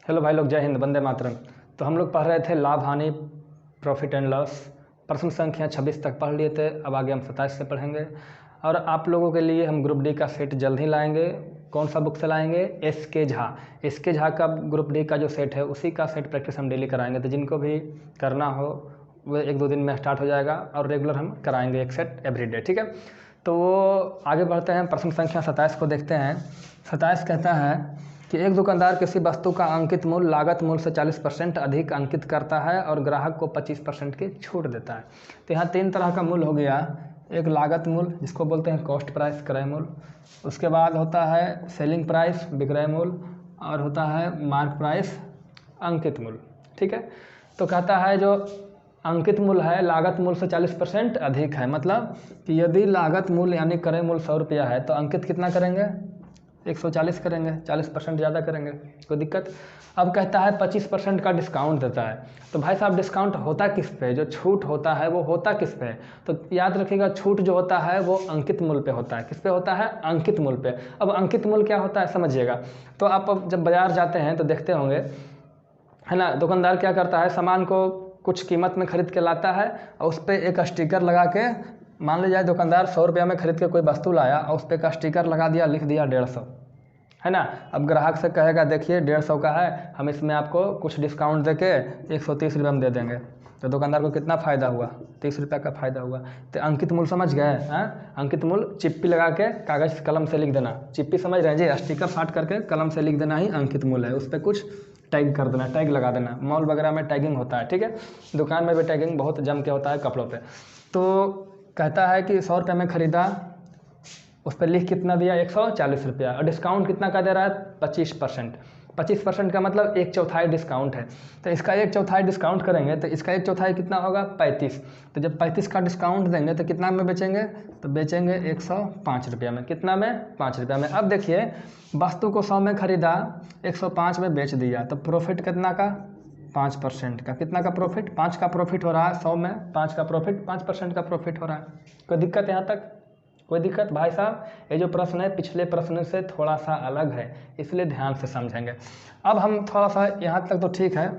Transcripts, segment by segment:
Hello भाई लोग, जय हिंद, वंदे मातरम। तो हम लोग पढ़ रहे थे लाभ हानि, प्रॉफिट एंड लॉस। प्रश्न संख्या 26 तक पढ़ लिए थे। अब आगे हम 27 से पढ़ेंगे। और आप लोगों के लिए हम ग्रुप डी का सेट जल्द ही लाएंगे। कौन सा बुक से लाएंगे? एस के झा का ग्रुप डी का जो सेट है उसी का सेट प्रैक्टिस हम डेली कराएंगे। तो जिनको भी करना हो वो 1-2 दिन में स्टार्ट हो जाएगा और रेगुलर हम कराएंगे एक सेट एवरीडे, ठीक है। तो वो आगे बढ़ते हैं, प्रश्न संख्या 27 को देखते हैं। 27 कहता है कि एक दुकानदार किसी वस्तु का अंकित मूल्य लागत मूल्य से 40% अधिक अंकित करता है और ग्राहक को 25% की छूट देता है। तो यहाँ 3 तरह का मूल्य हो गया। एक लागत मूल्य जिसको बोलते हैं कॉस्ट प्राइस, क्रय मूल्य। उसके बाद होता है सेलिंग प्राइस, विक्रय मूल्य। और होता है मार्क प्राइस, अंकित मूल्य, ठीक है। तो कहता है जो अंकित मूल्य है लागत मूल्य से 40% अधिक है, मतलब कि यदि लागत मूल्य यानी क्रय मूल्य 100 रुपया है तो अंकित कितना करेंगे? 140 करेंगे, 40% ज़्यादा करेंगे, कोई दिक्कत। अब कहता है 25% का डिस्काउंट देता है। तो भाई साहब डिस्काउंट होता किस पे? जो छूट होता है वो होता किस पे? तो याद रखिएगा, छूट जो होता है वो अंकित मूल्य पे होता है। किस पे होता है? अंकित मूल्य पे। अब अंकित मूल्य क्या होता है समझिएगा। तो आप अब जब बाजार जाते हैं तो देखते होंगे, है ना, दुकानदार क्या करता है, सामान को कुछ कीमत में खरीद के लाता है और उस पर एक स्टिकर लगा के, मान लीजिए दुकानदार 100 रुपया में खरीद के कोई वस्तु लाया और उस पर एक स्टिकर लगा दिया, लिख दिया 150, है ना। अब ग्राहक से कहेगा देखिए 150 का है, हम इसमें आपको कुछ डिस्काउंट दे के 130 रुपये में दे देंगे। तो दुकानदार को कितना फ़ायदा हुआ? 30 रुपये का फ़ायदा हुआ। तो अंकित मूल्य समझ गए हैं? अंकित मूल्य चिप्पी लगा के कागज़ कलम से लिख देना। चिप्पी समझ रहे हैं जी? स्टिकर साट करके कलम से लिख देना ही अंकित मूल्य है। उस पर कुछ टैग कर देना, टैग लगा देना। मॉल वगैरह में टैगिंग होता है, ठीक है। दुकान में भी टैगिंग बहुत जम के होता है कपड़ों पे। तो कहता है कि 100 रुपये में ख़रीदा, उस पर लिख कितना दिया? 140 रुपया। और डिस्काउंट कितना का दे रहा है? 25%। 25% का मतलब 1/4 डिस्काउंट है। तो इसका 1/4 डिस्काउंट करेंगे तो इसका 1/4 कितना होगा? 35। तो जब 35 का डिस्काउंट देंगे तो कितना में बेचेंगे? तो बेचेंगे 105 रुपया में। कितना में? 5 रुपया में। अब देखिए, वस्तु को 100 में खरीदा, 105 में बेच दिया, तो प्रॉफिट कितना का? 5% का। कितना का प्रॉफिट? 5 का प्रॉफिट हो रहा है। 100 में 5 का प्रॉफिट, 5% का प्रॉफिट हो रहा है। कोई दिक्कत यहाँ तक? कोई दिक्कत? भाई साहब ये जो प्रश्न है पिछले प्रश्न से थोड़ा सा अलग है, इसलिए ध्यान से समझेंगे। अब हम थोड़ा सा यहाँ तक तो ठीक है,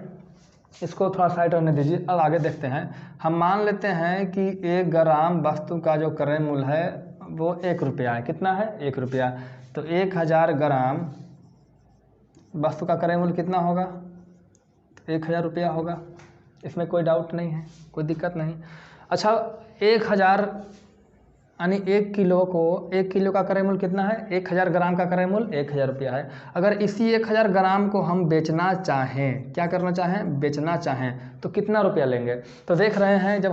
इसको थोड़ा साइड रहने दीजिए। अब आगे देखते हैं। हम मान लेते हैं कि 1 ग्राम वस्तु का जो क्रय मूल्य है वो 1 रुपया है। कितना है? 1 रुपया। तो 1000 ग्राम वस्तु का क्रय मूल्य कितना होगा? 1000 रुपया होगा। इसमें कोई डाउट नहीं है, कोई दिक्कत नहीं। अच्छा, 1000 यानी 1 किलो का क्रय मूल्य कितना है? 1000 ग्राम का क्रय मूल्य 1000 रुपया है। अगर इसी 1000 ग्राम को हम बेचना चाहें, क्या करना चाहें? बेचना चाहें, तो कितना रुपया लेंगे? तो देख रहे हैं जब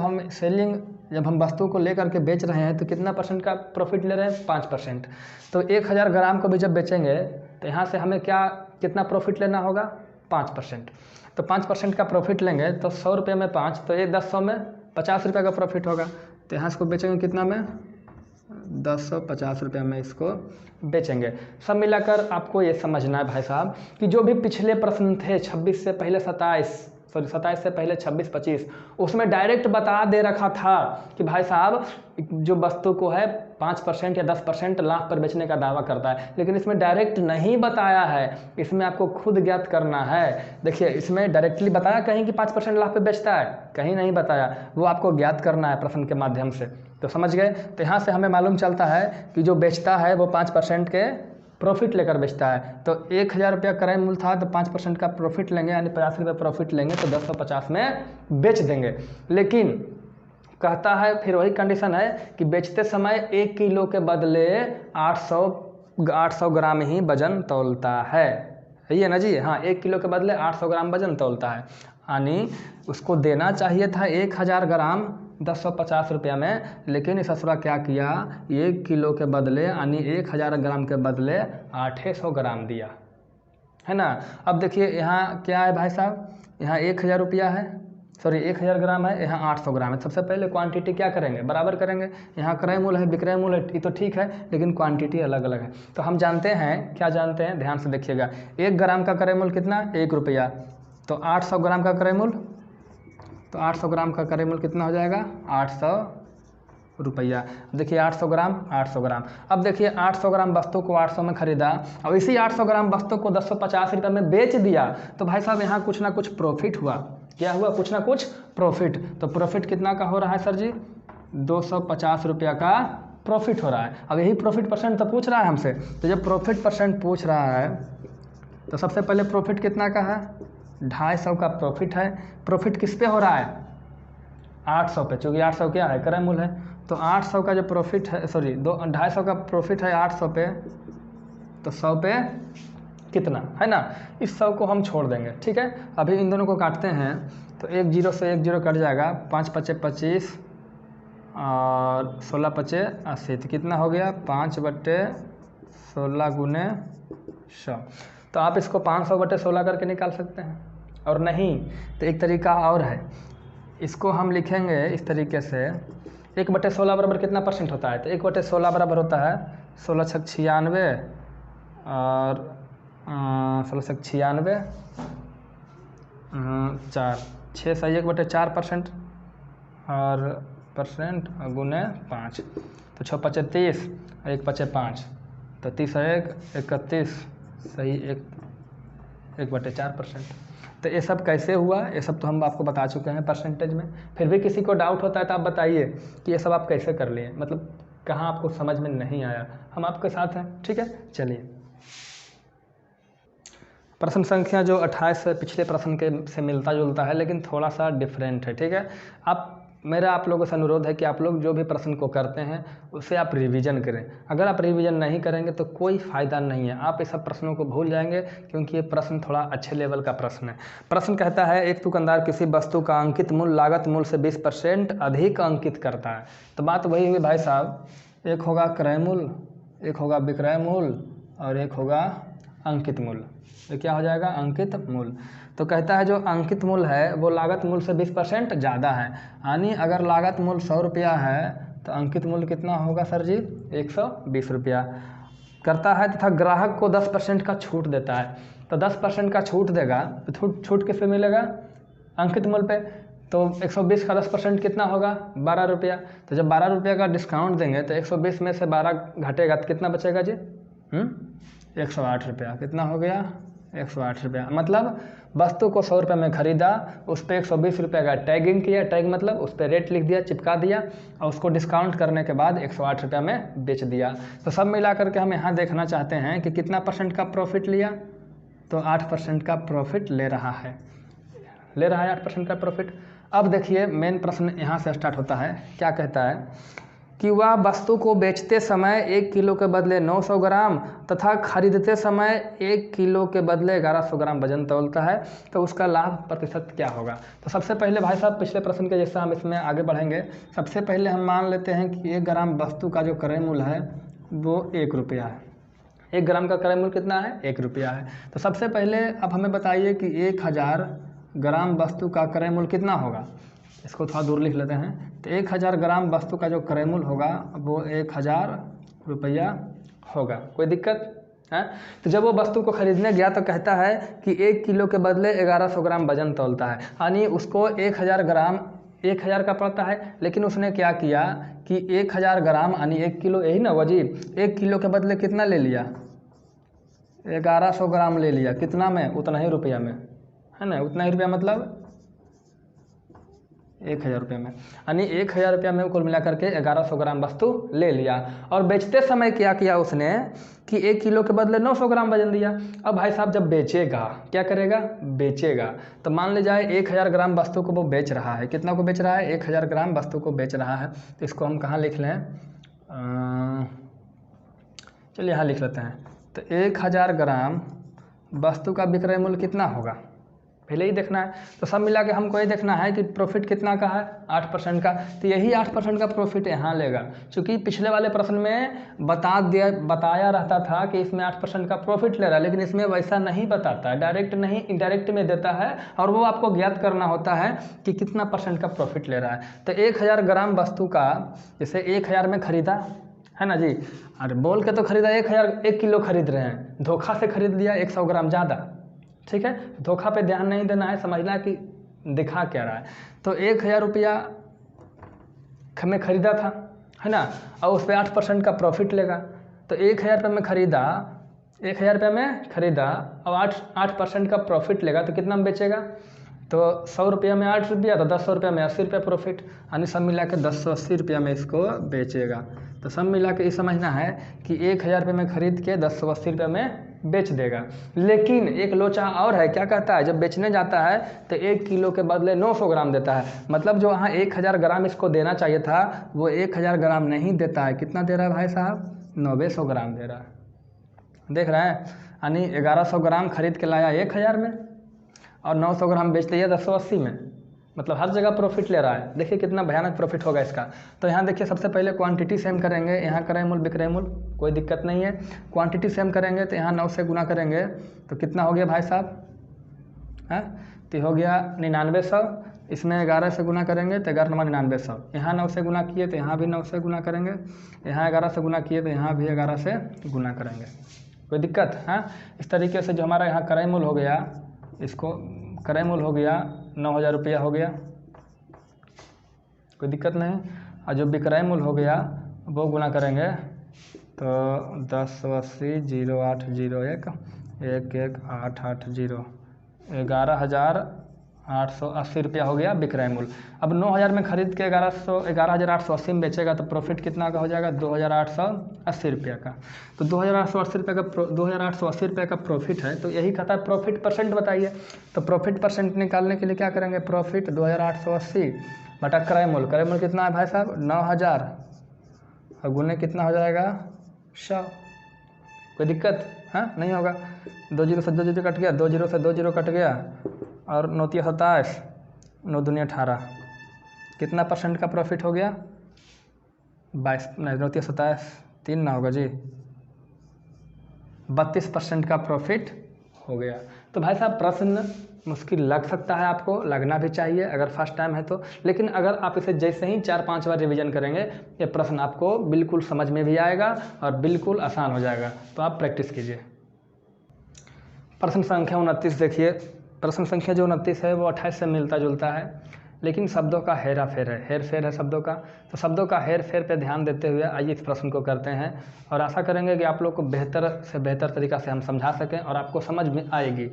हम वस्तु को लेकर के बेच रहे हैं तो कितना % का प्रॉफिट ले रहे हैं? 5%। तो 1000 ग्राम को भी जब बेचेंगे तो यहाँ से हमें कितना प्रॉफिट लेना होगा? 5%। तो 5% का प्रॉफिट लेंगे तो 100 रुपये में 5, तो ये 10 में 50 रुपये का प्रॉफिट होगा। तो यहाँ इसको बेचेंगे कितना में? 1050 रुपये में इसको बेचेंगे। सब मिलाकर आपको ये समझना है भाई साहब कि जो भी पिछले प्रश्न थे 26 से पहले 27 से पहले 26-25, उसमें डायरेक्ट बता दे रखा था कि भाई साहब जो वस्तु को है 5% या 10% लाभ पर बेचने का दावा करता है, लेकिन इसमें डायरेक्ट नहीं बताया है। इसमें आपको खुद ज्ञात करना है। देखिए, इसमें डायरेक्टली बताया कहीं कि 5% लाभ पर बेचता है? कहीं नहीं बताया, वो आपको ज्ञात करना है प्रश्न के माध्यम से। तो समझ गए? तो यहाँ से हमें मालूम चलता है कि जो बेचता है वो 5% के प्रॉफिट लेकर बेचता है। तो 1000 रुपया क्रय मूल्य था तो 5% का प्रॉफिट लेंगे, यानी 50 रुपये प्रॉफिट लेंगे, तो 1050 में बेच देंगे। लेकिन कहता है फिर वही कंडीशन है कि बेचते समय 1 किलो के बदले 800 ग्राम ही वजन तौलता है। है ना जी? हाँ, 1 किलो के बदले 800 ग्राम वजन तौलता है। यानी उसको देना चाहिए था 1000 ग्राम 1050 रुपया में, लेकिन इस असुरा क्या किया? 1 किलो के बदले यानी 1000 ग्राम के बदले 800 ग्राम दिया, है ना। अब देखिए यहाँ क्या है भाई साहब, यहाँ 1000 रुपया है, 1000 ग्राम है, यहाँ 800 ग्राम है। सबसे पहले क्वांटिटी क्या करेंगे? बराबर करेंगे। यहाँ क्रय मूल्य है, विक्रय मूल्य है, ये तो ठीक है, लेकिन क्वांटिटी अलग अलग है। तो हम जानते हैं, क्या जानते हैं? ध्यान से देखिएगा। 1 ग्राम का क्रय मूल्य कितना? 1 रुपया। तो 800 ग्राम का क्रय मूल्य, तो 800 ग्राम का क्रय मूल्य कितना हो जाएगा? 800 रुपया। देखिए 800 ग्राम 800 ग्राम। अब देखिए 800 ग्राम वस्तु को 800 में खरीदा और इसी 800 ग्राम वस्तु को 1050 रुपये में बेच दिया, तो भाई साहब यहाँ कुछ ना कुछ प्रॉफिट हुआ। क्या हुआ? कुछ ना कुछ प्रॉफिट। तो प्रॉफिट कितना का हो रहा है सर जी? 250 रुपया का प्रॉफिट हो रहा है। अब यही प्रॉफिट परसेंट तो पूछ रहा है हमसे, तो जब प्रॉफिट परसेंट पूछ रहा है तो सबसे पहले प्रॉफिट कितना का है? 250 का प्रॉफिट है। प्रॉफिट किस पे हो रहा है? 800 पे, चूँकि 800 क्या है? क्रय मूल्य है। तो 800 का जो प्रॉफिट है, सॉरी 250 का प्रॉफिट है 800 पे, तो 100 पे कितना है ना, इस 100 को हम छोड़ देंगे। ठीक है, अभी इन दोनों को काटते हैं तो 1 0 से 1 0 कट जाएगा, 5 5 25 और 16 5 80, तो कितना हो गया? 5/16 गुने 100। तो आप इसको 500/16 करके निकाल सकते हैं। और नहीं तो एक तरीका और है, इसको हम लिखेंगे इस तरीके से, 1/16 बराबर कितना परसेंट होता है? तो 1/16 बराबर होता है 16 छक 96 और 16 छक 96 4 6 सही 1/4% और परसेंट गुने 5, तो 6 5 30 और 1 5 5, तो 30 1 31 सही 1/4%। तो ये सब कैसे हुआ, ये सब तो हम आपको बता चुके हैं परसेंटेज में। फिर भी किसी को डाउट होता है तो आप बताइए कि ये सब आप कैसे कर लिए, मतलब कहाँ आपको समझ में नहीं आया, हम आपके साथ हैं। ठीक है, चलिए प्रश्न संख्या जो 28 से पिछले प्रश्न के से मिलता जुलता है, लेकिन थोड़ा सा डिफरेंट है। ठीक है, मेरा आप लोगों से अनुरोध है कि आप लोग जो भी प्रश्न को करते हैं उसे आप रिवीजन करें। अगर आप रिवीजन नहीं करेंगे तो कोई फ़ायदा नहीं है, आप इस सब प्रश्नों को भूल जाएंगे, क्योंकि ये प्रश्न थोड़ा अच्छे लेवल का प्रश्न है। प्रश्न कहता है एक दुकानदार किसी वस्तु का अंकित मूल्य लागत मूल्य से 20% अधिक अंकित करता है। तो बात वही हुई भाई साहब, एक होगा क्रय मूल्य, एक होगा विक्रय मूल्य और एक होगा अंकित मूल्य। ये क्या हो जाएगा? अंकित मूल्य। तो कहता है जो अंकित मूल्य है वो लागत मूल्य से 20% ज़्यादा है, यानी अगर लागत मूल्य 100 रुपया है तो अंकित मूल्य कितना होगा सर जी? 120 रुपया करता है, तथा ग्राहक को 10% का छूट देता है। तो 10% का छूट देगा तो छूट किस पे मिलेगा? अंकित मूल्य पे। तो 120 का 10% कितना होगा? 12 रुपया। तो जब 12 रुपया का डिस्काउंट देंगे तो 120 में से 12 घटेगा तो कितना बचेगा जी? 108 रुपया। कितना हो गया? 108 रुपया। मतलब वस्तु को 100 रुपये में ख़रीदा, उस पर 120 रुपये का टैगिंग किया, टैग मतलब उस पर रेट लिख दिया, चिपका दिया, और उसको डिस्काउंट करने के बाद 108 रुपये में बेच दिया। तो सब मिला करके हम यहाँ देखना चाहते हैं कि कितना परसेंट का प्रॉफिट लिया। तो 8% का प्रॉफिट ले रहा है 8% का प्रॉफिट। अब देखिए मेन प्रश्न यहाँ से स्टार्ट होता है। क्या कहता है कि वह वस्तु को बेचते समय 1 किलो के बदले 900 ग्राम तथा खरीदते समय 1 किलो के बदले 1100 ग्राम वजन तौलता है, तो उसका लाभ प्रतिशत क्या होगा? तो सबसे पहले भाई साहब पिछले प्रश्न के जैसा हम इसमें आगे बढ़ेंगे। सबसे पहले हम मान लेते हैं कि 1 ग्राम वस्तु का जो क्रय मूल्य है वो 1 रुपया है। 1 ग्राम का क्रय मूल्य कितना है? 1 रुपया है। तो सबसे पहले अब हमें बताइए कि 1000 ग्राम वस्तु का क्रय मूल्य कितना होगा। इसको थोड़ा दूर लिख लेते हैं। तो 1000 ग्राम वस्तु का जो क्रय मूल्य होगा वो 1000 रुपया होगा। कोई दिक्कत है? तो जब वो वस्तु को खरीदने गया तो कहता है कि 1 किलो के बदले 1100 ग्राम वजन तौलता है, यानी उसको 1000 ग्राम 1000 का पड़ता है, लेकिन उसने क्या किया कि 1000 ग्राम यानी 1 किलो, यही ना वजी, 1 किलो के बदले कितना ले लिया? 1100 ग्राम ले लिया। कितना में? उतना ही रुपया में, है ना, उतना ही रुपया मतलब 1000 रुपये में, यानी 1000 रुपया में कुल मिला करके 1100 ग्राम वस्तु ले लिया। और बेचते समय क्या किया उसने कि 1 किलो के बदले 900 ग्राम वजन दिया। अब भाई साहब जब बेचेगा क्या करेगा? बेचेगा। तो मान ले जाए 1000 ग्राम वस्तु को वो बेच रहा है। कितना को बेच रहा है? 1000 ग्राम वस्तु को बेच रहा है। तो इसको हम कहाँ लिख लें? चलिए यहाँ लिख लेते हैं। तो 1000 ग्राम वस्तु का विक्रय मूल्य कितना होगा, पहले ही देखना है। तो सब मिला के हमको ये देखना है कि प्रॉफिट कितना का है? 8% का। तो यही 8% का प्रॉफिट यहाँ लेगा, क्योंकि पिछले वाले प्रश्न में बताया रहता था कि इसमें 8% का प्रॉफिट ले रहा है, लेकिन इसमें वैसा नहीं बताता है, डायरेक्ट नहीं इनडायरेक्ट में देता है, और वो आपको ज्ञात करना होता है कि कितना % का प्रॉफिट ले रहा है। तो 1000 ग्राम वस्तु का, जैसे 1000 में खरीदा है ना जी, अरे बोल के तो खरीदा 1 किलो खरीद रहे हैं, धोखा से खरीद लिया 100 ग्राम ज़्यादा। ठीक है, धोखा पे ध्यान नहीं देना है, समझना कि दिखा क्या रहा है। तो 1000 रुपया में खरीदा था, है ना, और उस पर 8% का प्रॉफिट लेगा। तो 1,000 रुपये में खरीदा, 1,000 रुपये में खरीदा और 8% का प्रॉफिट लेगा तो कितना में बेचेगा? तो 100 रुपये में 8 रुपया, तो 10 रुपये में 80 रुपये प्रॉफिट, यानी सब मिला के 1080 रुपया में इसको बेचेगा। तो सब मिला के ये समझना है कि 1,000 रुपये में खरीद के 1080 रुपये में बेच देगा। लेकिन एक लोचा और है, क्या कहता है, जब बेचने जाता है तो 1 किलो के बदले 900 ग्राम देता है। मतलब जो वहाँ 1000 ग्राम इसको देना चाहिए था वो 1000 ग्राम नहीं देता है। कितना दे रहा है भाई साहब? 900 ग्राम दे रहा है। देख रहे हैं, यानी 1100 ग्राम खरीद के लाया 1000 में और 900 ग्राम बेच दिया 1080 में। मतलब हर जगह प्रॉफिट ले रहा है। देखिए कितना भयानक प्रॉफिट होगा इसका। तो यहाँ देखिए सबसे पहले क्वांटिटी सेम करेंगे, यहाँ क्रय मूल्य विक्रय मूल्य, कोई दिक्कत नहीं है। क्वांटिटी सेम करेंगे तो यहाँ 9 से गुना करेंगे तो कितना हो गया भाई साहब? है तो हो गया 9900। इसमें 11 से गुना करेंगे तो 11 नंबर 9900। यहाँ 9 से गुना किए तो यहाँ भी 9 से गुना करेंगे, यहाँ 11 से गुना किए तो यहाँ भी 11 से गुना करेंगे। कोई दिक्कत? हाँ, इस तरीके से जो हमारा यहाँ क्रय मूल्य हो गया, इसको क्रय मूल्य हो गया 9000 रुपया हो गया, कोई दिक्कत नहीं। और जो विक्रय मूल्य हो गया वो गुना करेंगे तो 1080 0801 11880 11,880 रुपया हो गया विक्रय मूल्य। अब 9000 में खरीद के 11,880 में बेचेगा तो प्रॉफिट कितना का हो जाएगा? 2,880 रुपया का। तो 2,880 रुपये का प्रॉफिट है। तो यही कहता है प्रॉफिट परसेंट बताइए। तो प्रॉफिट परसेंट निकालने के लिए क्या करेंगे? प्रॉफिट 2,880 बटा क्रय मूल्य। क्रय मूल्य कितना है भाई साहब? 9000 और गुने कितना हो जाएगा? 100। कोई दिक्कत? हाँ, नहीं होगा। 2 जीरो से 2 जीरो कट गया, 2 जीरो से 2 जीरो कट गया और 9 तिया 27, 9 दूनी 18। कितना परसेंट का प्रॉफिट हो गया? 22 नहीं, 9 तिया 27 3 ना होगा जी, 32% का प्रॉफिट हो गया। तो भाई साहब प्रश्न मुश्किल लग सकता है, आपको लगना भी चाहिए अगर फर्स्ट टाइम है तो। लेकिन अगर आप इसे जैसे ही 4-5 बार रिवीजन करेंगे ये प्रश्न आपको बिल्कुल समझ में भी आएगा और बिल्कुल आसान हो जाएगा। तो आप प्रैक्टिस कीजिए। प्रश्न संख्या 29 देखिए। प्रश्न संख्या जो 29 है वो 28 से मिलता जुलता है, लेकिन शब्दों का हेरा फेर है, हेर फेर है शब्दों का। तो शब्दों का हेर फेर पे ध्यान देते हुए आइए इस प्रश्न को करते हैं और आशा करेंगे कि आप लोग को बेहतर से बेहतर तरीक़ा से हम समझा सकें और आपको समझ में आएगी।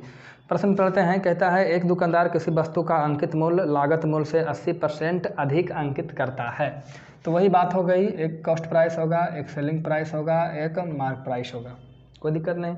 प्रश्न पढ़ते हैं। कहता है एक दुकानदार किसी वस्तु का अंकित मूल्य लागत मूल्य से 80% अधिक अंकित करता है। तो वही बात हो गई, एक कॉस्ट प्राइस होगा, एक सेलिंग प्राइस होगा, एक मार्क प्राइस होगा, कोई दिक्कत नहीं।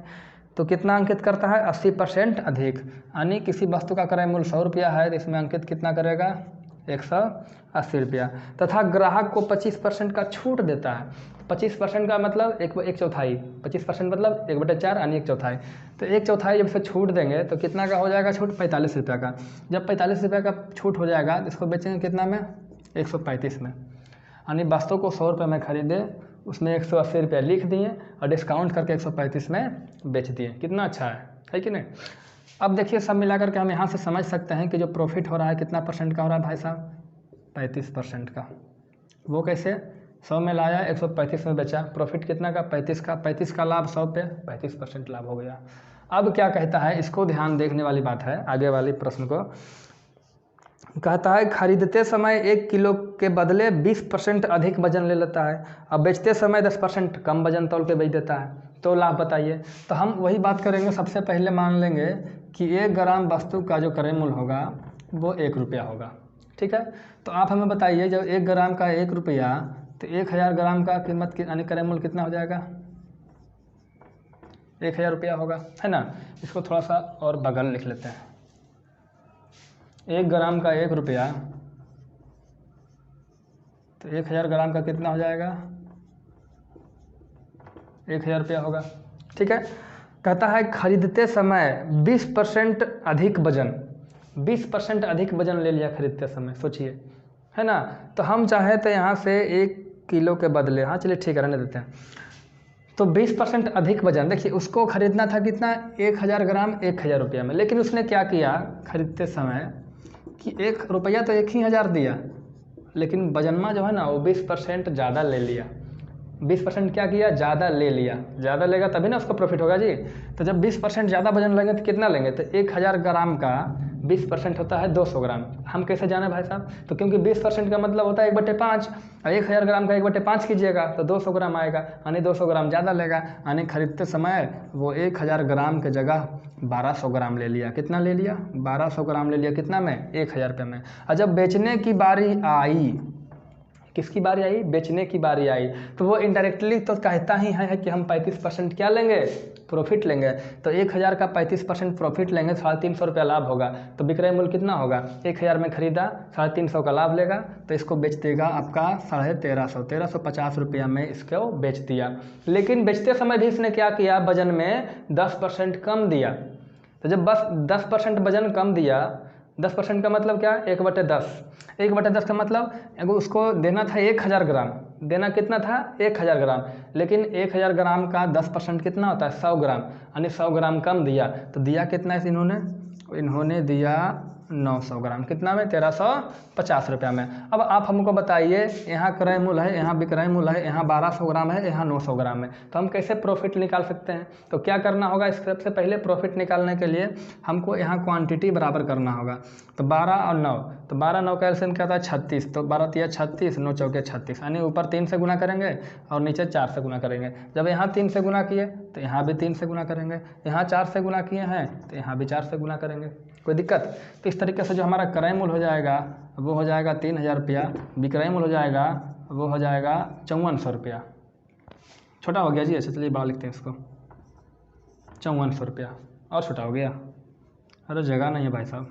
तो कितना अंकित करता है? 80% अधिक, यानी किसी वस्तु का क्रय मूल्य 100 रुपया है तो इसमें अंकित कितना करेगा? 180 रुपया। तथा ग्राहक को 25% का छूट देता है। 25% का मतलब एक चौथाई, 25% मतलब 1/4 यानी 1/4। तो 1/4 जब से छूट देंगे तो कितना का हो जाएगा छूट? 45 रुपये का। जब 45 रुपये का छूट हो जाएगा तो इसको बेचेंगे कितना में? 135 में। यानी वस्तु को 100 रुपये में खरीदे, उसमें 180 रुपया लिख दिए और डिस्काउंट करके 135 में बेच दिए। कितना अच्छा है कि नहीं? अब देखिए सब मिला करके हम यहाँ से समझ सकते हैं कि जो प्रॉफिट हो रहा है कितना परसेंट का हो रहा है भाई साहब? 35% का। वो कैसे? 100 में लाया, 135 में बेचा, प्रॉफिट कितना का? 35 का। 35 का लाभ 100 पे 35% लाभ हो गया। अब क्या कहता है, इसको ध्यान देखने वाली बात है, आगे वाली प्रश्न को कहता है खरीदते समय 1 किलो के बदले 20% अधिक वजन ले लेता है, अब बेचते समय 10% कम वजन तौल के बेच देता है, तो लाभ बताइए। तो हम वही बात करेंगे। सबसे पहले मान लेंगे कि 1 ग्राम वस्तु का जो क्रय मूल्य होगा वो 1 रुपया होगा, ठीक है। तो आप हमें बताइए जब 1 ग्राम का 1 रुपया तो 1000 ग्राम का कीमत यानी क्रय मूल्य कितना हो जाएगा? 1000 रुपया होगा, है ना। इसको थोड़ा सा और बगल लिख लेते हैं। 1 ग्राम का 1 रुपया तो 1000 ग्राम का कितना हो जाएगा? 1000 रुपया होगा, ठीक है। कहता है खरीदते समय 20% अधिक वजन, 20% अधिक वजन ले लिया खरीदते समय, सोचिए, है ना। तो हम चाहे तो यहाँ से 1 किलो के बदले, हाँ चलिए ठीक है रहने देते हैं, तो 20% अधिक वजन, देखिए उसको खरीदना था कितना? 1000 ग्राम 1000 रुपया में, लेकिन उसने क्या किया खरीदते समय कि 1 रुपया तो 1000 दिया, लेकिन वजनमा जो है ना वो 20% ज़्यादा ले लिया। 20% क्या किया, ज़्यादा ले लिया। ज़्यादा लेगा तभी ना उसको प्रॉफिट होगा जी। तो जब 20% ज़्यादा वजन लेंगे तो कितना लेंगे, तो 1000 ग्राम का 20% होता है 200 ग्राम। हम कैसे जाने भाई साहब, तो क्योंकि 20% का मतलब होता है 1/5, और 1000 ग्राम का 1/5 कीजिएगा तो 200 ग्राम आएगा, यानी 200 ग्राम ज़्यादा लेगा, यानी खरीदते समय वो 1000 ग्राम के जगह 1200 ग्राम ले लिया। कितना ले लिया, 1200 ग्राम ले लिया। कितना में, 1000 रुपये में। और जब बेचने की बारी आई, किसकी बारी आई, बेचने की बारी आई, तो वो इनडायरेक्टली तो कहता ही है कि हम 35% क्या लेंगे, प्रॉफिट लेंगे। तो 1000 का 35% प्रॉफिट लेंगे, 350 रुपया लाभ होगा। तो विक्रय मूल्य कितना होगा, 1000 में खरीदा, 350 का लाभ लेगा, तो इसको बेच देगा आपका 1350 रुपया में इसको बेच दिया। लेकिन बेचते समय भी इसने क्या किया, वजन में 10% कम दिया। तो जब बस 10% वजन कम दिया, 10% का मतलब क्या, 1/10। 1/10 का मतलब अगर उसको देना था 1000 ग्राम, देना कितना था, 1000 ग्राम, लेकिन 1000 ग्राम का 10% कितना होता है, 100 ग्राम, यानी 100 ग्राम कम दिया। तो दिया कितना है इन्होंने दिया 900 ग्राम। कितना में, 1350 रुपया में। अब आप हमको बताइए, यहाँ क्रय मूल्य है, यहाँ विक्रय मूल्य है, यहाँ 1200 ग्राम है, यहाँ 900 ग्राम है, तो हम कैसे प्रॉफिट निकाल सकते हैं। तो क्या करना होगा, इससे सबसे पहले प्रॉफिट निकालने के लिए हमको यहाँ क्वांटिटी बराबर करना होगा। तो 12 और 9, तो 12 9 का एलसीएम क्या था, 36। तो 12 तिया 36, 9 चौके 36, यानी ऊपर 3 से गुना करेंगे और नीचे 4 से गुना करेंगे। जब यहाँ 3 से गुना किए तो यहाँ भी 3 से गुना करेंगे, यहाँ 4 से गुना किए हैं तो यहाँ भी 4 से गुना करेंगे। कोई दिक्कत। तो इस तरीके से जो हमारा क्रय मूल्य हो जाएगा वो हो जाएगा 3000 रुपया, विक्रय मूल्य हो जाएगा वो हो जाएगा 5400 रुपया। छोटा हो गया जी, अच्छा चलिए बड़ा लिखते हैं इसको, 5400 रुपया। और छोटा हो गया, अरे जगह नहीं है भाई साहब,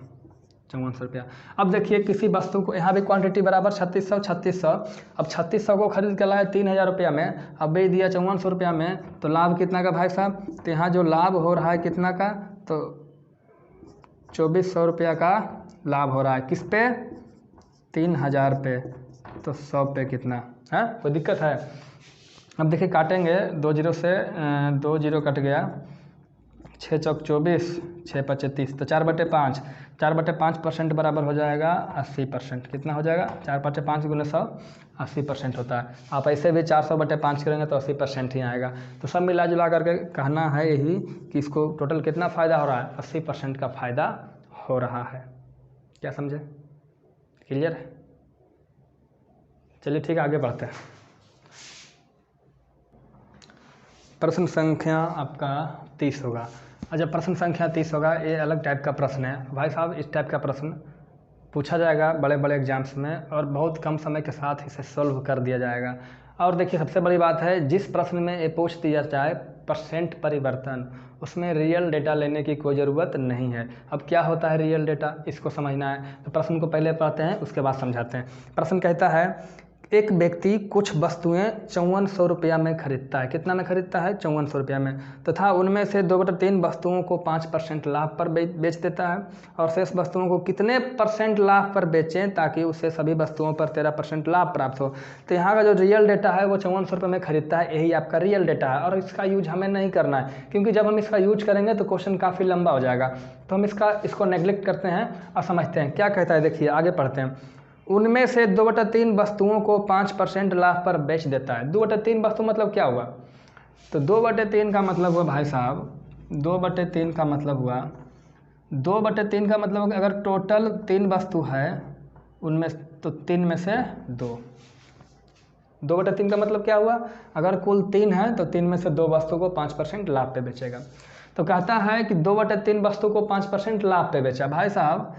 5400 रुपया। अब देखिए किसी वस्तु को, यहाँ भी क्वांटिटी बराबर 3600। अब 3600 को खरीद के लाए 3000 रुपया में, अब बेच दिया 5400 रुपया में, तो लाभ कितना का भाई साहब, तो यहाँ जो लाभ हो रहा है कितना का, तो 2400 रुपया का लाभ हो रहा है। किस पे, 3000 पे। तो 100 पे कितना है, कोई दिक्कत है। अब देखिए काटेंगे, 2 जीरो से 2 जीरो कट गया, 6 चौक 24, 6 पचे 30, तो 4/5। 4/5% बराबर हो जाएगा 80%। कितना हो जाएगा, 4/5 गुना 100, 80% होता है। आप ऐसे भी 400/5 करेंगे तो 80% ही आएगा। तो सब मिला जुला करके कहना है यही कि इसको टोटल कितना फ़ायदा हो रहा है, 80% का फ़ायदा हो रहा है। क्या समझे, क्लियर है। चलिए ठीक है, आगे बढ़ते हैं। प्रश्न संख्या आपका 30 होगा। और जब प्रश्न संख्या 30 होगा, ये अलग टाइप का प्रश्न है भाई साहब। इस टाइप का प्रश्न पूछा जाएगा बड़े बड़े एग्जाम्स में, और बहुत कम समय के साथ इसे सॉल्व कर दिया जाएगा। और देखिए सबसे बड़ी बात है, जिस प्रश्न में ये पूछ दिया जाए परसेंट परिवर्तन, उसमें रियल डेटा लेने की कोई ज़रूरत नहीं है। अब क्या होता है रियल डेटा, इसको समझना है। तो प्रश्न को पहले पढ़ते हैं, उसके बाद समझाते हैं। प्रश्न कहता है, एक व्यक्ति कुछ वस्तुएं 5400 रुपया में खरीदता है। कितना में खरीदता है, 5400 रुपया में, तथा उनमें से 2/3 वस्तुओं को 5% लाभ पर बेच देता है, और शेष वस्तुओं को कितने % लाभ पर बेचें ताकि उससे सभी वस्तुओं पर 13% लाभ प्राप्त हो। तो यहाँ का जो रियल डेटा है वो 5400 रुपये में खरीदता है, यही आपका रियल डेटा है। और इसका यूज हमें नहीं करना है, क्योंकि जब हम इसका यूज करेंगे तो क्वेश्चन काफ़ी लंबा हो जाएगा। तो हम इसको नेग्लेक्ट करते हैं और समझते हैं क्या कहता है। देखिए आगे पढ़ते हैं। उनमें से 2/3 वस्तुओं को 5% लाभ पर बेच देता है। 2/3 वस्तु मतलब क्या हुआ, तो 2/3 का मतलब हुआ भाई साहब, 2/3 का मतलब हुआ, 2/3 का मतलब अगर टोटल 3 वस्तु है उनमें, तो 3 में से 2। 2/3 का मतलब क्या हुआ, अगर कुल 3 है तो 3 में से 2 वस्तु को 5% लाभ पे बेचेगा। तो कहता है कि 2/3 वस्तु को 5% लाभ पे बेचा। भाई साहब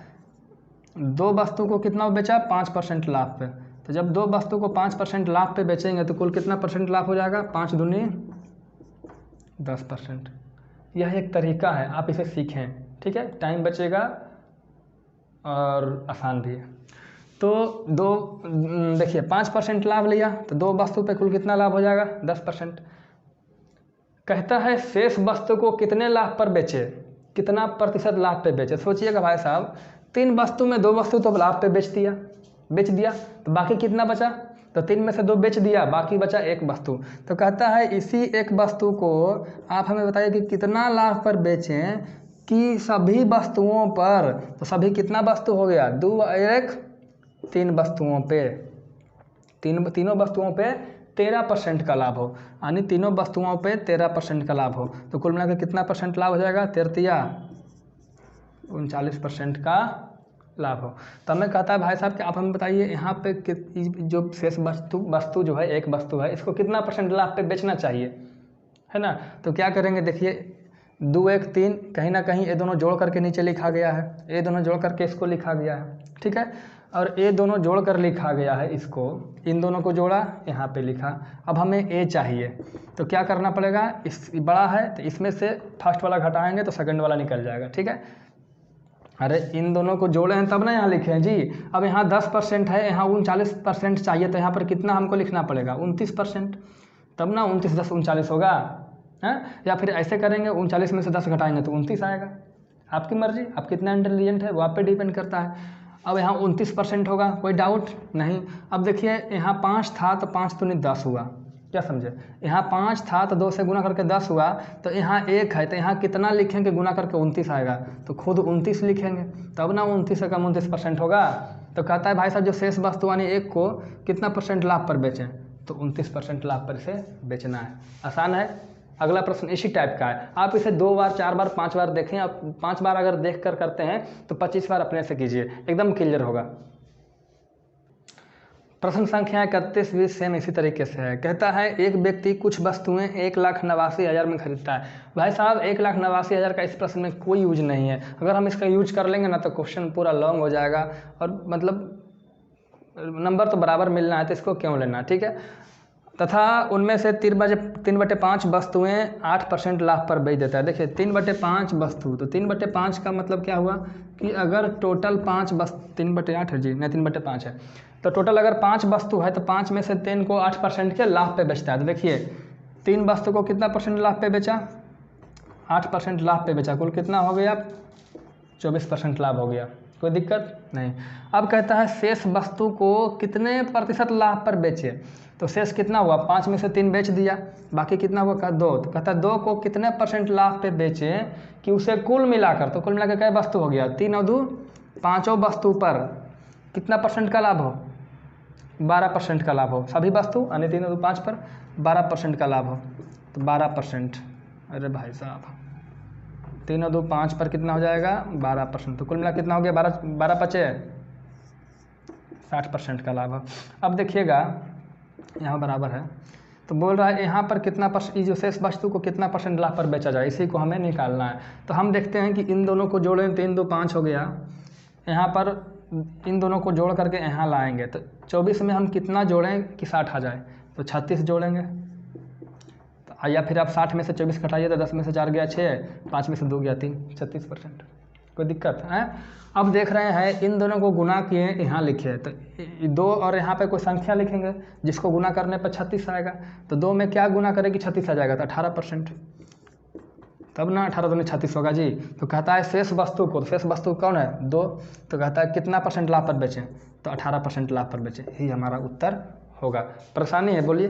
2 वस्तु को कितना बेचा, 5% लाभ पे। तो जब 2 वस्तु को 5% लाभ पे बेचेंगे तो कुल कितना % लाभ हो जाएगा, 5 दूनी 10%। यह एक तरीका है, आप इसे सीखें, ठीक है, टाइम बचेगा और आसान भी है। तो देखिए 5% लाभ लिया तो 2 वस्तु पे कुल कितना लाभ हो जाएगा, 10%। कहता है शेष वस्तु को कितने लाभ पर बेचे, कितना % लाभ पे बेचे। सोचिएगा भाई साहब, 3 वस्तु में 2 वस्तु तो लाभ पे बेच दिया, तो बाकी कितना बचा, तो 3 में से 2 बेच दिया, बाकी बचा 1 वस्तु। तो कहता है इसी 1 वस्तु को आप हमें बताइए कि कितना लाभ पर बेचें कि सभी वस्तुओं पर, तो सभी कितना वस्तु हो गया, 2 1 3 वस्तुओं पे, तीनों वस्तुओं पे 13% का लाभ हो, यानी तीनों वस्तुओं पे 13% का लाभ हो, तो कुल मिलाकर कितना परसेंट लाभ हो जाएगा? 39% का लाभ हो। तब मैं कहता है भाई साहब कि आप हमें बताइए यहाँ पे जो शेष वस्तु जो है, एक वस्तु है, इसको कितना परसेंट लाभ पे बेचना चाहिए, है ना? तो क्या करेंगे, देखिए 2 1 3 कहीं ना कहीं ये दोनों जोड़ करके नीचे लिखा गया है, ये दोनों जोड़ करके इसको लिखा गया है, ठीक है, और ये दोनों जोड़ कर लिखा गया है इसको, इन दोनों को जोड़ा, यहाँ पे लिखा। अब हमें ए चाहिए, तो क्या करना पड़ेगा, इस बड़ा है तो इसमें से फर्स्ट वाला घटाएंगे तो सेकंड वाला निकल जाएगा, ठीक है। अरे इन दोनों को जोड़े हैं तब ना यहाँ लिखे हैं जी। अब यहाँ 10% है, यहाँ 39% चाहिए, तो यहाँ पर कितना हमको लिखना पड़ेगा? 29%, तब ना 29 10 39 होगा, है? या फिर ऐसे करेंगे, 39 में से 10 घटाएंगे तो 29 आएगा। आपकी मर्जी, आप कितना इंटेलिजेंट है वो आप पे डिपेंड करता है। अब यहाँ 29% होगा, कोई डाउट नहीं। अब देखिए यहाँ 5 था तो 5 तो नहीं 10 हुआ, क्या समझे? यहाँ 5 था तो 2 से गुना करके 10 हुआ, तो यहाँ 1 है तो यहाँ कितना लिखेंगे गुना करके? 29 आएगा, तो खुद 29 लिखेंगे, तब ना 29 से कम 29% होगा। तो कहता है भाई साहब जो शेष वस्तु यानी 1 को कितना परसेंट लाभ पर बेचें? तो 29% लाभ पर इसे बेचना है। आसान है। अगला प्रश्न इसी टाइप का है, आप इसे 2 बार 4 बार 5 बार देखें। आप 5 बार अगर देख कर करते हैं तो 25 बार अपने से कीजिए, एकदम क्लियर होगा। प्रश्न संख्या 31 भी सेम इसी तरीके से है। कहता है एक व्यक्ति कुछ वस्तुएं 1,89,000 में खरीदता है। भाई साहब 1,89,000 का इस प्रश्न में कोई यूज नहीं है। अगर हम इसका यूज कर लेंगे ना तो क्वेश्चन पूरा लॉन्ग हो जाएगा, और मतलब नंबर तो बराबर मिलना है, तो इसको क्यों लेना, ठीक है। तथा उनमें से 3/5 वस्तुएं 8% लाभ पर बेच देता है। देखिए 3/5 वस्तु, तो 3/5 का मतलब क्या हुआ कि अगर टोटल 5 वस्तु, 3/8 है जी, नहीं 3/5 है, तो टोटल अगर 5 वस्तु है तो 5 में से 3 को 8% के लाभ पे बेचता है। तो देखिए 3 वस्तु को कितना परसेंट लाभ पे बेचा? 8% लाभ पे बेचा, कुल कितना हो गया? 24% लाभ हो गया, कोई दिक्कत नहीं। अब कहता है शेष वस्तु को कितने प्रतिशत लाभ पर बेचे? तो शेष कितना हुआ? 5 में से 3 बेच दिया, बाकी कितना हुआ? 2। तो कहता है 2 को कितने परसेंट लाभ पे बेचे कि उसे कुल मिलाकर, तो कुल मिलाकर क्या वस्तु हो गया? 3 और 2 5 वस्तु पर कितना परसेंट का लाभ हो? 12% का लाभ हो। सभी वस्तु यानी 3 और 2 5 पर 12% का लाभ हो, तो 12%। अरे भाई साहब 3 और 2 5 पर कितना हो जाएगा? 12%। तो कुल मिला कितना हो गया? 12 बचे 60% का लाभ हो। अब देखिएगा यहाँ बराबर है, तो बोल रहा है यहाँ पर कितना परसेंट, जो शेष वस्तु को कितना परसेंट लाभ पर बेचा जाए, इसी को हमें निकालना है। तो हम देखते हैं कि इन दोनों को जोड़ें, 3 2 5 हो गया। यहाँ पर इन दोनों को जोड़ करके यहाँ लाएंगे, तो 24 में हम कितना जोड़ें कि 60 आ जाए? तो 36 जोड़ेंगे। तो या फिर आप 60 में से 24 घटाइए तो 10 में से 4 गया 6, 5 में से 2 गया 3, 36%। कोई दिक्कत है? अब देख रहे हैं इन दोनों को गुना किए, यहाँ लिखे, तो 2 और यहाँ पे कोई संख्या लिखेंगे जिसको गुना करने पर 36 आएगा। तो 2 में क्या गुना करेगी? 36 आ जाएगा, तो 18%, तब ना 18 दूनी 36 होगा जी। तो कहता है शेष वस्तु को, शेष वस्तु कौन है? 2। तो कहता है कितना परसेंट लाभ पर बेचें? तो 18% लाभ पर बेचें, यही हमारा उत्तर होगा। परेशानी है? बोलिए।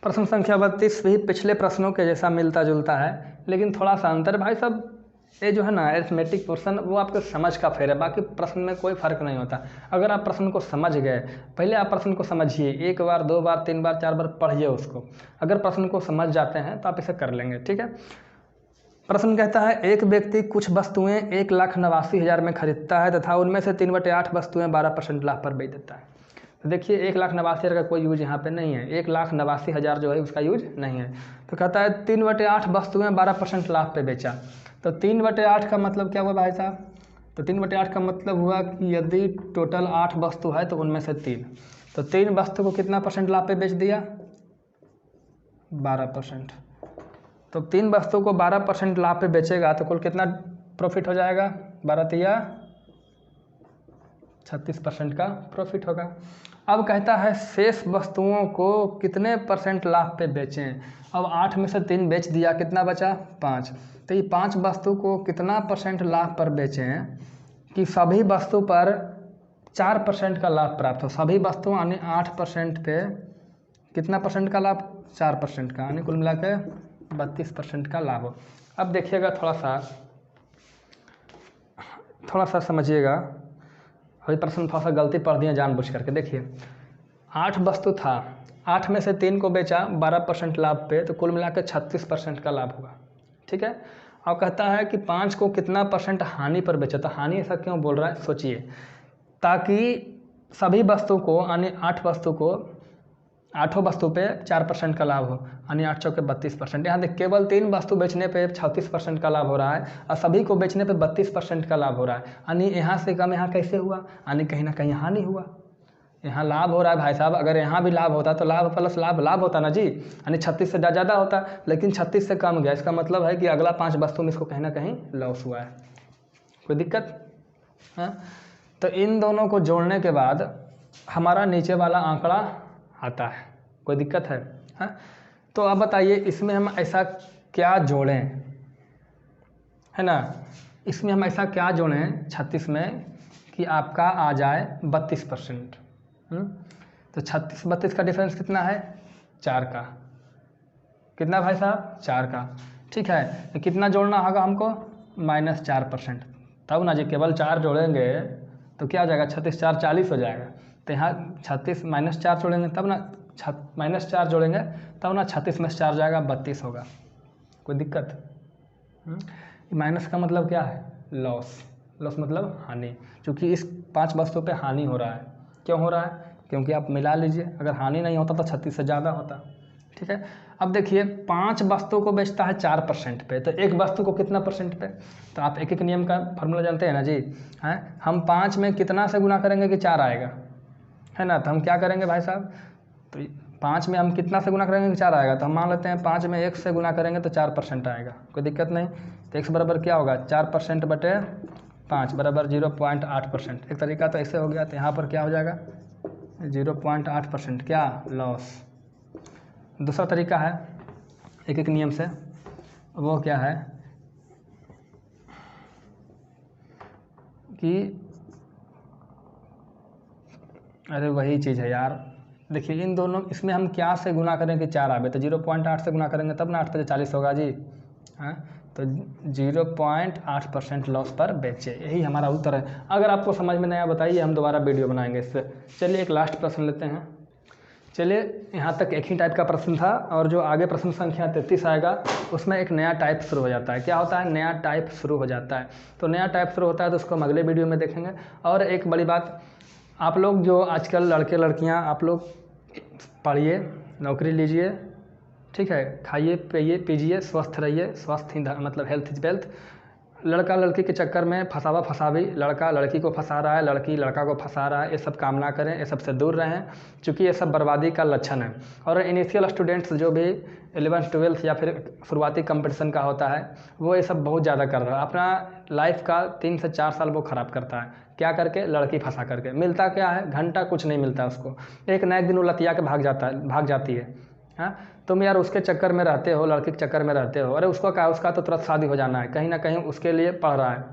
प्रश्न संख्या 32 भी पिछले प्रश्नों के जैसा मिलता जुलता है, लेकिन थोड़ा सा अंतर। भाई साहब ये जो है ना अरिथमेटिक पोर्शन, वो आपके समझ का फेर है, बाकी प्रश्न में कोई फर्क नहीं होता। अगर आप प्रश्न को समझ गए, पहले आप प्रश्न को समझिए, 1 बार 2 बार 3 बार 4 बार पढ़िए उसको। अगर प्रश्न को समझ जाते हैं तो आप इसे कर लेंगे, ठीक है। प्रश्न कहता है एक व्यक्ति कुछ वस्तुएं 1,89,000 में खरीदता है तथा उनमें से 3/8 वस्तुएं 12% लाभ पर बेच देता है। तो देखिए 1,89,000 का कोई यूज यहाँ पे नहीं है, 1,89,000 जो है उसका यूज नहीं है। तो कहता है 3/8 वस्तुएं 12% लाभ पे बेचा। तो 3/8 का मतलब क्या हुआ भाई साहब? तो 3/8 का मतलब हुआ कि यदि टोटल 8 वस्तु है तो उनमें से 3, तो 3 वस्तु को कितना परसेंट लाभ पे बेच दिया? 12%। तो 3 वस्तु को 12% लाभ पे बेचेगा तो कुल कितना प्रॉफिट हो जाएगा? 12 या 36% का प्रॉफिट होगा। अब कहता है शेष वस्तुओं को कितने परसेंट लाभ पे बेचें? अब 8 में से 3 बेच दिया, कितना बचा? 5। तो ये 5 वस्तु को कितना परसेंट लाभ पर बेचें कि सभी वस्तु पर 4% का लाभ प्राप्त हो? सभी वस्तु यानी 8% पे कितना परसेंट का लाभ? 4% का, यानी कुल मिला के 32% का लाभ हो। अब देखिएगा थोड़ा सा समझिएगा, अभी प्रश्न थोड़ा सा गलती पढ़ दिए जानबूझ करके। देखिए 8 वस्तु था, 8 में से 3 को बेचा 12% लाभ पे, तो कुल मिलाकर 36% का लाभ होगा। ठीक है। और कहता है कि 5 को कितना % हानि पर बेचा। तो हानि ऐसा क्यों बोल रहा है, सोचिए, ताकि सभी वस्तु को यानी 8 वस्तु को 8 वस्तु पे 4% का लाभ हो, यानी 8 चौके 32%। यहाँ देख, केवल 3 वस्तु बेचने पे 36% का लाभ हो रहा है और सभी को बेचने पे 32% का लाभ हो रहा है, यानी यहाँ से कम यहाँ कैसे हुआ, यानी कहीं ना कहीं हानि हुआ। यहाँ लाभ हो रहा है भाई साहब, अगर यहाँ भी लाभ होता तो लाभ प्लस लाभ लाभ होता ना जी, यानी 36 से ज़्यादा होता, लेकिन 36 से कम गया। इसका मतलब है कि अगला 5 वस्तु में इसको कहीं ना कहीं लॉस हुआ है। कोई दिक्कत? हाँ, तो इन दोनों को जोड़ने के बाद हमारा नीचे वाला आंकड़ा आता है। कोई दिक्कत है? हाँ, तो अब बताइए इसमें हम ऐसा क्या जोड़ें, है ना, इसमें हम ऐसा क्या जोड़ें 36 में कि आपका आ जाए 32%। तो 36 32 का डिफरेंस कितना है, 4 का। कितना भाई साहब, 4 का। ठीक है, तो कितना जोड़ना होगा हमको, -4%। तब ना जी, केवल 4 जोड़ेंगे तो क्या हो जाएगा, 36 4 40 हो जाएगा। तो यहाँ 36 -4 जोड़ेंगे तब ना, -4 जोड़ेंगे तब ना 36 में से 4 जाएगा 32 होगा। कोई दिक्कत? माइनस का मतलब क्या है, लॉस। लॉस मतलब हानि, क्योंकि इस 5 वस्तु पे हानि हो रहा है। क्यों हो रहा है, क्योंकि आप मिला लीजिए, अगर हानि नहीं होता तो 36 से ज़्यादा होता। ठीक है। अब देखिए 5 वस्तु को बेचता है 4% पे, तो एक वस्तु को कितना % पे, तो आप एक एक नियम का फॉर्मूला जानते हैं ना जी, हैं। हम 5 में कितना से गुना करेंगे कि 4 आएगा, है ना। तो हम क्या करेंगे भाई साहब, तो 5 में हम कितना से गुना करेंगे कि 4 आएगा, तो हम मान लेते हैं 5 में 1 से गुना करेंगे तो 4% आएगा। कोई दिक्कत नहीं। तो x बराबर क्या होगा, 4% बटे 5 बराबर 0.8%। एक तरीका तो ऐसे हो गया, तो यहाँ पर क्या हो जाएगा 0.8%, क्या, लॉस। दूसरा तरीका है एक एक नियम से, वो क्या है कि, अरे वही चीज़ है यार, देखिए इन दोनों, इसमें हम क्या से गुना करें कि 4 आवे, तो 0.8 से गुना करेंगे तब ना 8 पे 40 होगा जी। हाँ, तो 0.8% लॉस पर बेचे, यही हमारा उत्तर है। अगर आपको समझ में नहीं आया बताइए, हम दोबारा वीडियो बनाएंगे इस पर। चलिए एक लास्ट प्रश्न लेते हैं। चलिए, यहाँ तक एक ही टाइप का प्रश्न था, और जो आगे प्रश्न संख्या 33 आएगा उसमें एक नया टाइप शुरू हो जाता है। क्या होता है, नया टाइप शुरू हो जाता है। तो नया टाइप शुरू होता है तो उसको हम अगले वीडियो में देखेंगे। और एक बड़ी बात, आप लोग जो आजकल लड़के लड़कियाँ, आप लोग पढ़िए, नौकरी लीजिए, ठीक है, खाइए पिए पीजिए, स्वस्थ रहिए, स्वस्थ ही मतलब हेल्थ इज वेल्थ। लड़का लड़की के चक्कर में फंसावा फंसावी, लड़का लड़की को फंसा रहा है, लड़की लड़का को फंसा रहा है, ये सब काम ना करें, ये सब से दूर रहें, क्योंकि ये सब बर्बादी का लक्षण है। और इनिशियल स्टूडेंट्स जो भी 11th 12th या फिर शुरुआती कंपटीशन का होता है, वो ये सब बहुत ज़्यादा कर रहा है। अपना लाइफ का 3 से 4 साल वो ख़राब करता है। क्या करके, लड़की फंसा करके। मिलता क्या है, घंटा कुछ नहीं मिलता उसको। एक ना एक दिन वो लतिया के भाग जाती है। हाँ, तुम यार उसके चक्कर में रहते हो, लड़की के चक्कर में रहते हो। अरे उसको क्या, उसका तो तुरंत शादी हो जाना है, कहीं ना कहीं उसके लिए पढ़ रहा है।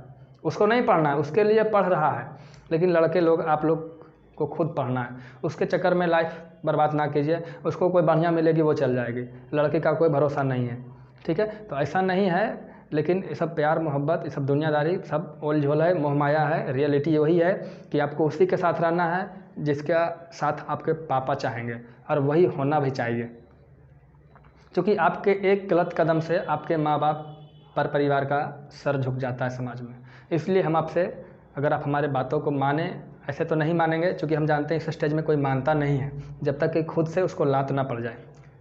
उसको नहीं पढ़ना है, उसके लिए पढ़ रहा है। लेकिन लड़के लोग, आप लोग को खुद पढ़ना है। उसके चक्कर में लाइफ बर्बाद ना कीजिए। उसको कोई बढ़िया मिलेगी वो चल जाएगी, लड़के का कोई भरोसा नहीं है। ठीक है, तो ऐसा नहीं है। लेकिन ये सब प्यार मोहब्बत, ये सब दुनियादारी, सब ओल झोल है, मोहमाया है। रियलिटी वही है कि आपको उसी के साथ रहना है जिसका साथ आपके पापा चाहेंगे, और वही होना भी चाहिए। क्योंकि आपके एक गलत कदम से आपके माँ बाप पर परिवार का सर झुक जाता है समाज में। इसलिए हम आपसे, अगर आप हमारे बातों को माने, ऐसे तो नहीं मानेंगे, क्योंकि हम जानते हैं इस स्टेज में कोई मानता नहीं है जब तक कि खुद से उसको लात ना पड़ जाए।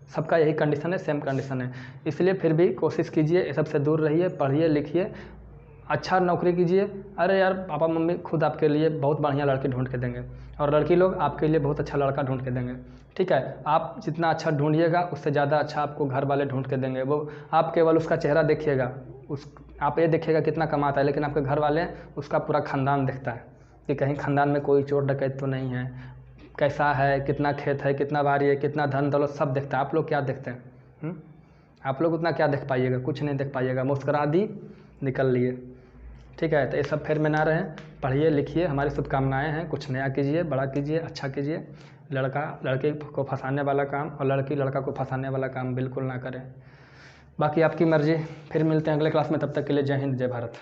सबका यही कंडीशन है, सेम कंडीशन है। इसलिए फिर भी कोशिश कीजिए, ये सबसे दूर रहिए, पढ़िए लिखिए, अच्छा नौकरी कीजिए। अरे यार, पापा मम्मी खुद आपके लिए बहुत बढ़िया लड़की ढूंढ के देंगे, और लड़की लोग आपके लिए बहुत अच्छा लड़का ढूंढ के देंगे। ठीक है, आप जितना अच्छा ढूंढिएगा उससे ज़्यादा अच्छा आपको घर वाले ढूंढ के देंगे। वो आप केवल उसका चेहरा देखिएगा, आप ये देखिएगा कितना कमाता है, लेकिन आपके घर वाले उसका पूरा खानदान देखता है कि कहीं खानदान में कोई चोर डकैत तो नहीं है, कैसा है, कितना खेत है, कितना बारी है, कितना धन दौलत, सब देखता है। आप लोग क्या देखते हैं? आप लोग उतना क्या देख पाइएगा, कुछ नहीं देख पाइएगा। मुस्कुरा दी, निकल लिए। ठीक है, तो ये सब फेर में ना रहें, पढ़िए लिखिए, हमारी शुभकामनाएं हैं। कुछ नया कीजिए, बड़ा कीजिए, अच्छा कीजिए। लड़का लड़की को फंसाने वाला काम और लड़की लड़का को फंसाने वाला काम बिल्कुल ना करें। बाकी आपकी मर्ज़ी। फिर मिलते हैं अगले क्लास में, तब तक के लिए जय हिंद, जय भारत।